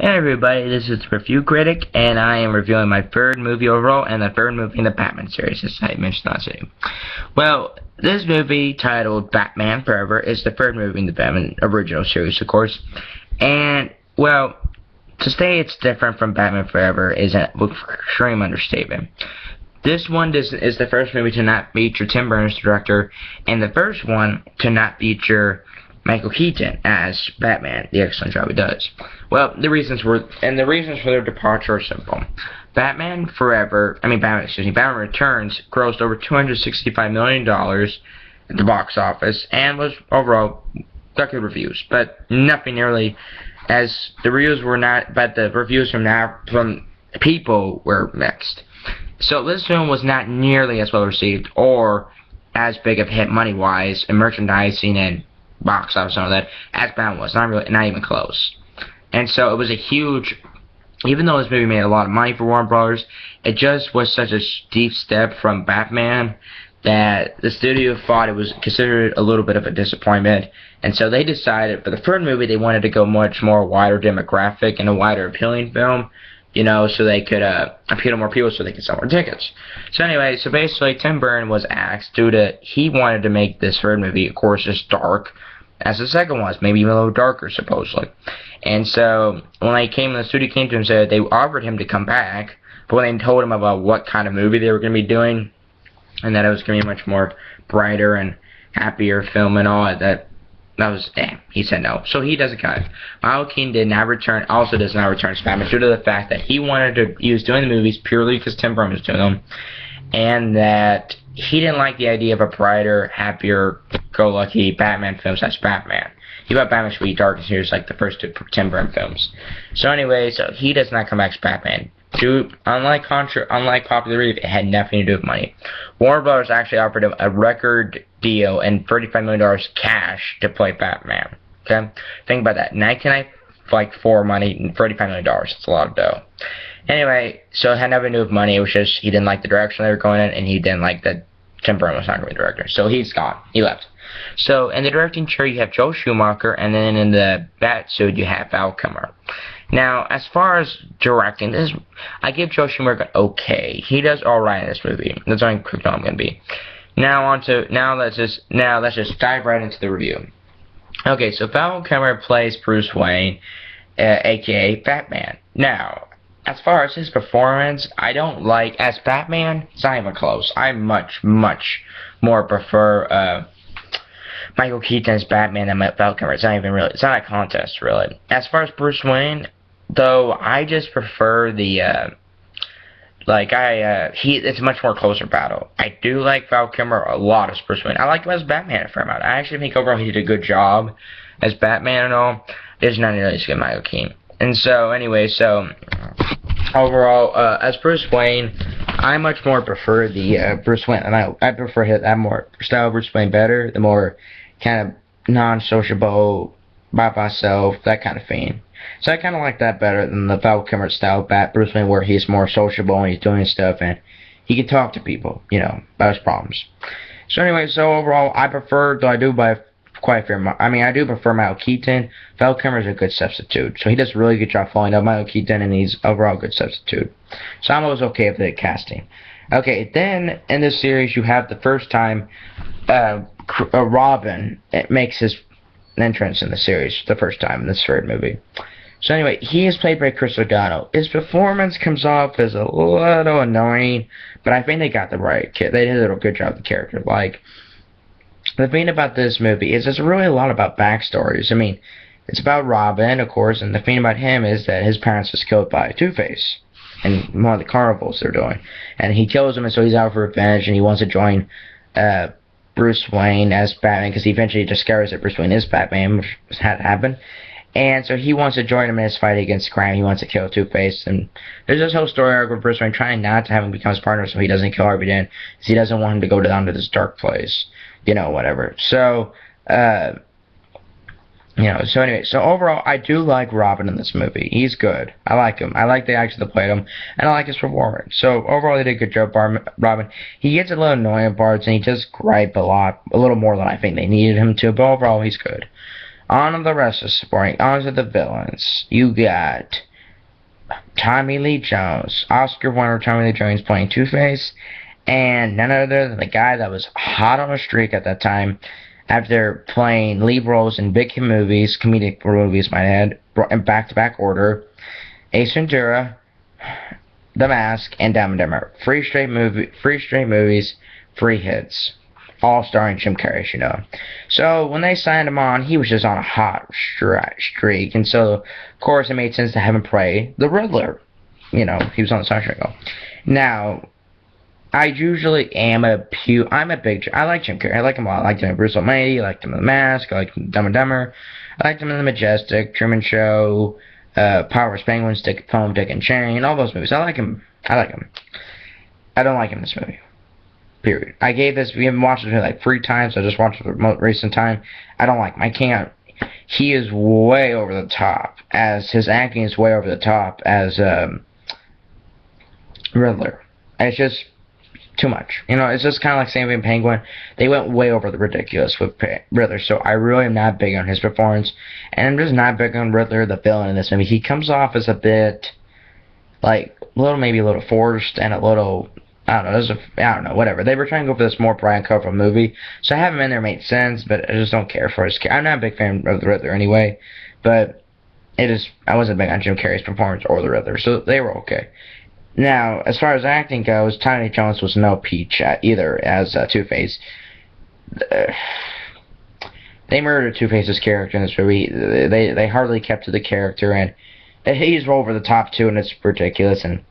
Hey everybody, this is Review Critic, and I am reviewing my third movie overall, and the third movie in the Batman series, as I mentioned last time. Well, this movie, titled Batman Forever, is the third movie in the Batman original series, of course. And, well, to say it's different from Batman Forever is an extreme understatement. This one is the first movie to not feature Tim Burton's director, and the first one to not feature Michael Keaton as Batman, the excellent job he does. Well, the reasons for their departure are simple. Batman Returns grossed over $265 million at the box office and was overall got good reviews, but nothing nearly as the reviews from people were mixed. So this film was not nearly as well received or as big of a hit money-wise and merchandising and box office and all that as Batman was, not even close. And so it was a huge, even though this movie made a lot of money for Warner Brothers, it just was such a steep step from Batman that the studio thought it was considered a little bit of a disappointment. And so they decided for the third movie they wanted to go much more wider demographic and a wider appealing film, so they could appeal to more people so they could sell more tickets. So anyway, basically Tim Burton was asked he wanted to make this third movie, of course, as dark as the second was, maybe even a little darker, supposedly. And so when the studio came to him and said they offered him to come back, but when they told him about what kind of movie they were going to be doing, and that it was going to be a much more brighter and happier film and all that, he said no. So he doesn't cut. Michael Keaton does not return as Batman due to the fact that he was doing the movies purely because Tim Burton was doing them, and that he didn't like the idea of a brighter, happier, go-lucky Batman film as Batman. He thought Batman should be dark and serious like the first two Tim Burton films. So anyway, he does not come back as Batman. Unlike popular belief, it had nothing to do with money. Warner Brothers actually offered him a record deal and $35 million cash to play Batman. Okay? Think about that. 1994 money, $35 million. It's a lot of dough. Anyway, so it had nothing to do with money. It was just he didn't like the direction they were going in, and he didn't like that Tim Burton was not going to be the director. So he's gone. He left. So in the directing chair, you have Joel Schumacher, and then in the bat suit, you have Val Kilmer. Now, as far as directing, I give Joel Schumacher okay. He does all right in this movie. That's how quick I'm going to be. Now let's just dive right into the review. Okay, so Val Kilmer plays Bruce Wayne, aka Batman. Now, as far as his performance, I don't like as Batman. It's not even close. I much more prefer Michael Keaton as Batman than Val Kilmer. It's not a contest really. As far as Bruce Wayne, though, I just prefer it's a much more closer battle. I do like Val Kilmer a lot as Bruce Wayne. I like him as Batman a fair amount. I actually think overall he did a good job as Batman and all. It's not nearly as good as Michael Keaton. And so, anyway, overall, as Bruce Wayne, I much more prefer the Bruce Wayne. I prefer that more style of Bruce Wayne better, the more kind of non-sociable, by myself, that kind of thing. So I kind of like that better than the Val Kilmer style Bruce Wayne, where he's more sociable and he's doing stuff and he can talk to people, about his problems. So anyway, overall, I prefer Michael Keaton. Val Kilmer is a good substitute, so he does a really good job following up Michael Keaton, and he's overall a good substitute. So I'm always okay with the casting. Okay, then in this series you have the first time Robin makes his entrance in the series, the first time in this third movie. So anyway, he is played by Chris O'Donnell. His performance comes off as a little annoying, but I think they got the right kid. They did a good job with the character. The thing about this movie is it's really a lot about backstories. It's about Robin, of course, and the thing about him is that his parents was killed by Two-Face in one of the carnivals they're doing. And he kills him, and so he's out for revenge, and he wants to join Bruce Wayne as Batman, because he eventually discovers that Bruce Wayne is Batman, which had to happen. And so he wants to join him in his fight against crime. He wants to kill Two-Face. And there's this whole story arc with Bruce Wayne trying not to have him become his partner so he doesn't kill Harvey Dent, because he doesn't want him to go down to this dark place. Whatever. So, so anyway, overall, I do like Robin in this movie. He's good. I like him. I like the actor that played him, and I like his performance. So, overall, they did a good job, Robin. He gets a little annoying in parts, and he does gripe a little more than I think they needed him to, but overall, he's good. On to the rest of the supporting. On to the villains. You got Tommy Lee Jones, Oscar winner Tommy Lee Jones playing Two-Face, and none other than the guy that was hot on a streak at that time after playing lead roles in big movies, comedic movies, might add, in back-to-back order, Ace Ventura, The Mask, and Dumb and Dumber. Three straight movies, three hits, all starring Jim Carrey, you know. So when they signed him on, he was just on a hot streak, and so of course it made sense to have him play the Riddler. You know, he was on the soundtrack. Now, I usually am I like Jim Carrey. I like him a lot. I liked him in Bruce Almighty. I liked him in The Mask. I liked him in Dumb and Dumber. I liked him in The Majestic, Truman Show, Power's Penguins, Dick and Jane, all those movies. I like him. I don't like him in this movie. Period. We haven't watched it like 3 times. I just watched it for the most recent time. I don't like him. I can't. He is way over the top. His acting is way over the top as Riddler. It's just too much. You know, it's just kind of like same with Penguin. They went way over the ridiculous with Riddler, so I really am not big on his performance. And I'm just not big on Riddler, the villain in this movie. He comes off as a bit, like, maybe a little forced and a little, I don't know, whatever. They were trying to go for this more Brian Cover movie, so have him in there made sense, but I just don't care for his character. I'm not a big fan of the Riddler anyway, but I wasn't big on Jim Carrey's performance or the Riddler, so they were okay. Now, as far as acting goes, Tommy Lee Jones was no peach either as Two-Face. They murdered Two-Face's character in this movie. They hardly kept to the character, and he's over the top too, and it's ridiculous, and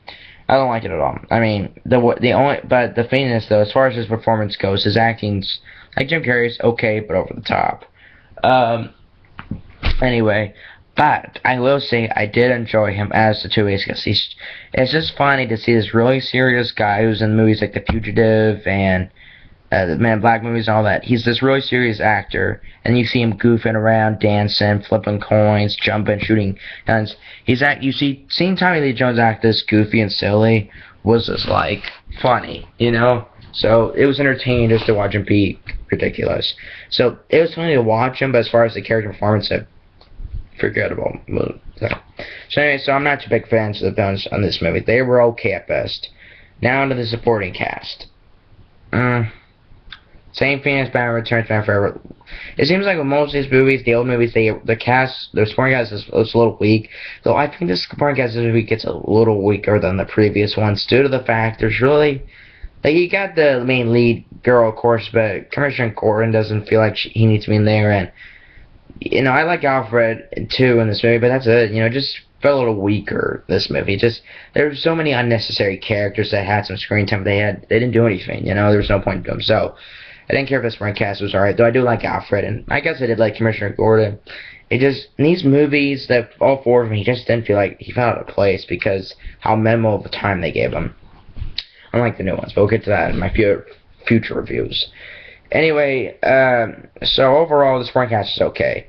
I don't like it at all. I mean, but the thing is though, as far as his performance goes, his acting's like Jim Carrey's okay, but over the top. Anyway. But I will say I did enjoy him as the Two-Face because it's just funny to see this really serious guy who's in movies like The Fugitive and the Man in Black movies and all that. He's this really serious actor, and you see him goofing around, dancing, flipping coins, jumping, shooting guns. Seeing Tommy Lee Jones act this goofy and silly was just like funny, you know. So it was entertaining just to watch him be ridiculous. So it was funny to watch him, but as far as the character performance, forgettable. So anyway, I'm not too big fans of the villains on this movie. They were okay at best. Now onto the supporting cast. Same thing as Batman Returns, Batman Forever. It seems like with most of these movies, the old movies, the supporting cast is a little weak. Though I think this supporting cast this movie gets a little weaker than the previous ones due to the fact there's really, like, you got the main lead girl, of course, but Commissioner Gordon doesn't feel like he needs to be in there, and you know, I like Alfred too in this movie, but that's it. You know, just felt a little weaker, this movie. Just there were so many unnecessary characters that had some screen time. They didn't do anything. You know, there was no point to them. So I didn't care if the spring cast was alright, though I do like Alfred, and I guess I did like Commissioner Gordon. It just, in these movies, that all 4 of them, he just didn't feel like he fell out of place because how minimal of the time they gave him. Unlike the new ones, but we'll get to that in my future reviews. Anyway, so overall, the supporting cast is okay.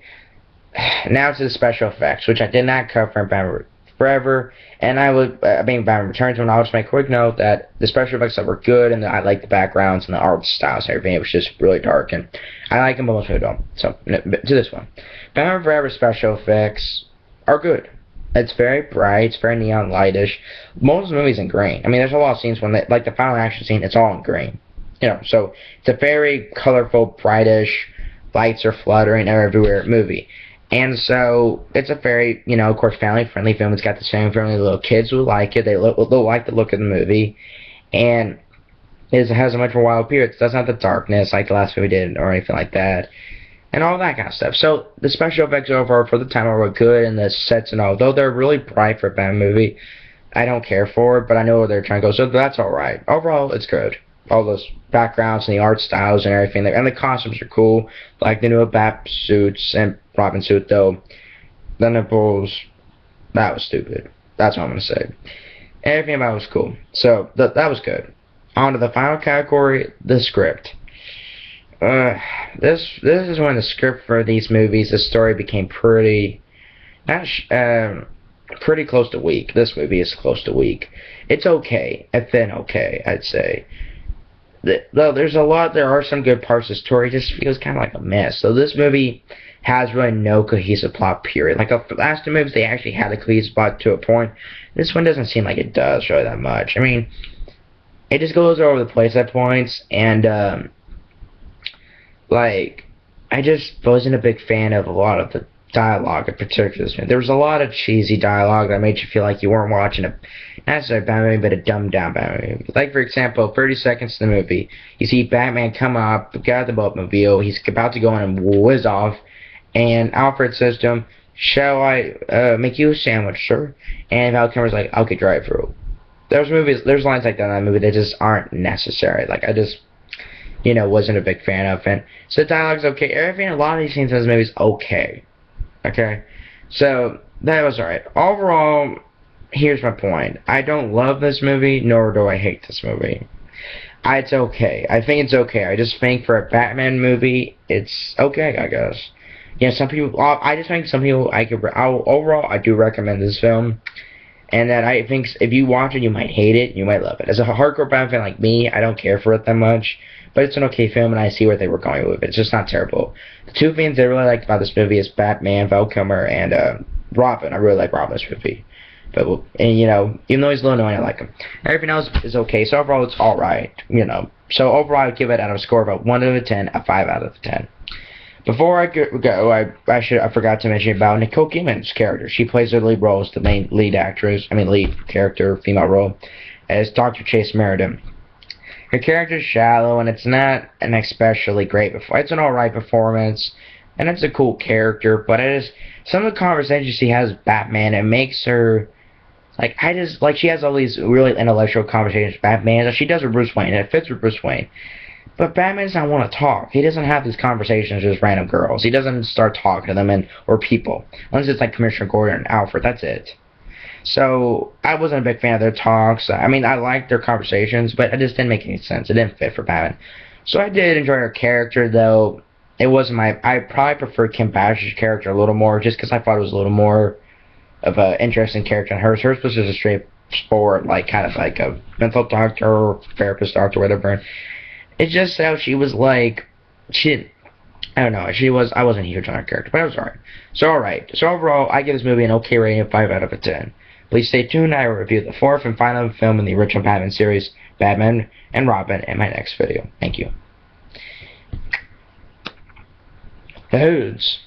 Now to the special effects, which I did not cover in Batman Forever, and Batman Returns, and I'll just make a quick note that the special effects that were good, and I like the backgrounds and the art styles and everything. It was just really dark, and I like them, but most people don't. So, to this one. Batman Forever special effects are good. It's very bright, it's very neon lightish. Most of the movie's in green. I mean, there's a lot of scenes when, like the final action scene, it's all in green. You know, so it's a very colorful, brightish, lights are fluttering everywhere movie. And so it's a very, you know, of course, family-friendly film. It's got the same family little kids will like it. They'll like the look of the movie. And it has a much more wild appearance. It doesn't have the darkness like the last movie did or anything like that. And all that kind of stuff. So the special effects overall for the time were good, and the sets and all. Though they're really bright for a Batman movie, I don't care for it, but I know where they're trying to go. So that's alright. Overall, it's good. All those backgrounds and the art styles and everything. And the costumes are cool. Like the new Bat suits and Robin suit, though. The nipples, that was stupid. That's what I'm going to say. Everything about it was cool. So, that was good. On to the final category, the script. This is when the script for these movies, the story became pretty close to weak. This movie is close to weak. It's okay. It's been okay, I'd say. Though there are some good parts of the story, it just feels kind of like a mess. So this movie has really no cohesive plot, period. Like, the last two movies, they actually had a cohesive plot to a point. This one doesn't seem like it does really that much. I mean, it just goes all over the place at points, and, like, I just wasn't a big fan of a lot of the dialogue in particular. There was a lot of cheesy dialogue that made you feel like you weren't watching a, not necessarily a Batman movie, but a dumbed down Batman movie. Like, for example, 30 seconds in the movie, you see Batman come up, got the boatmobile, he's about to go in and whiz off, and Alfred says to him, "Shall I make you a sandwich, sir?" And Val Kilmer's like, "Okay, drive through." There's lines like that in that movie that just aren't necessary. Like, I just, wasn't a big fan of it. So the dialogue's okay. Everything, a lot of these scenes in this movie is okay. Okay? So, that was alright. Overall, here's my point. I don't love this movie, nor do I hate this movie. It's okay. I think it's okay. I just think for a Batman movie, it's okay, I guess. Some people, I just think some people, overall, I do recommend this film. And that I think if you watch it, you might hate it, you might love it. As a hardcore Batman fan like me, I don't care for it that much. But it's an okay film, and I see where they were going with it. It's just not terrible. The two things I really liked about this movie is Batman, Val Kilmer, and Robin. I really like Robin's movie. But, even though he's a little annoying, I like him. Everything else is okay. So overall, it's alright, So overall, I'd give it out of a score of a 1 out of 10, a 5 out of 10. Before I go, I forgot to mention about Nicole Kidman's character. She plays the lead role as the main lead character, female role, as Dr. Chase Meriden. Her character's shallow, and it's not an especially great it's an alright performance, and it's a cool character, but some of the conversations she has with Batman, it makes her, she has all these really intellectual conversations with Batman, that she does with Bruce Wayne, and it fits with Bruce Wayne. But Batman doesn't want to talk. He doesn't have these conversations with random girls. He doesn't start talking to them or people. Unless it's like Commissioner Gordon and Alfred. That's it. So, I wasn't a big fan of their talks. I mean, I liked their conversations, but it just didn't make any sense. It didn't fit for Batman. So, I did enjoy her character, though. It wasn't I probably preferred Kim Bash's character a little more, just because I thought it was a little more of an interesting character than hers. Hers was just a straightforward, kind of like a mental doctor or therapist doctor or whatever. It's just how she was I don't know, I wasn't huge on her character, but it was alright. So overall, I give this movie an okay rating of 5 out of 10. Please stay tuned, I will review the fourth and final film in the original Batman series, Batman and Robin, in my next video. Thank you. Dudes.